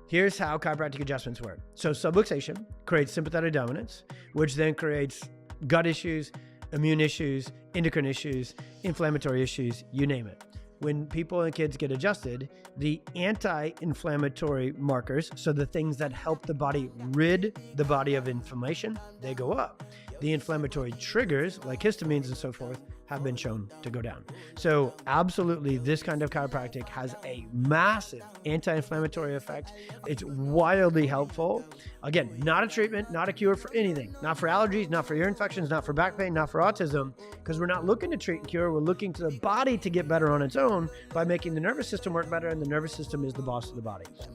Here's how chiropractic adjustments work. So subluxation creates sympathetic dominance, which then creates gut issues, immune issues, endocrine issues, inflammatory issues, you name it. When people and kids get adjusted, the anti-inflammatory markers, so the things that help the body rid the body of inflammation, they go up. The inflammatory triggers, like histamines and so forth, have been shown to go down. So absolutely, this kind of chiropractic has a massive anti-inflammatory effect. It's wildly helpful. Again, not a treatment, not a cure for anything. Not for allergies, not for ear infections, not for back pain, not for autism, because we're not looking to treat and cure. We're looking to the body to get better on its own by making the nervous system work better, and the nervous system is the boss of the body.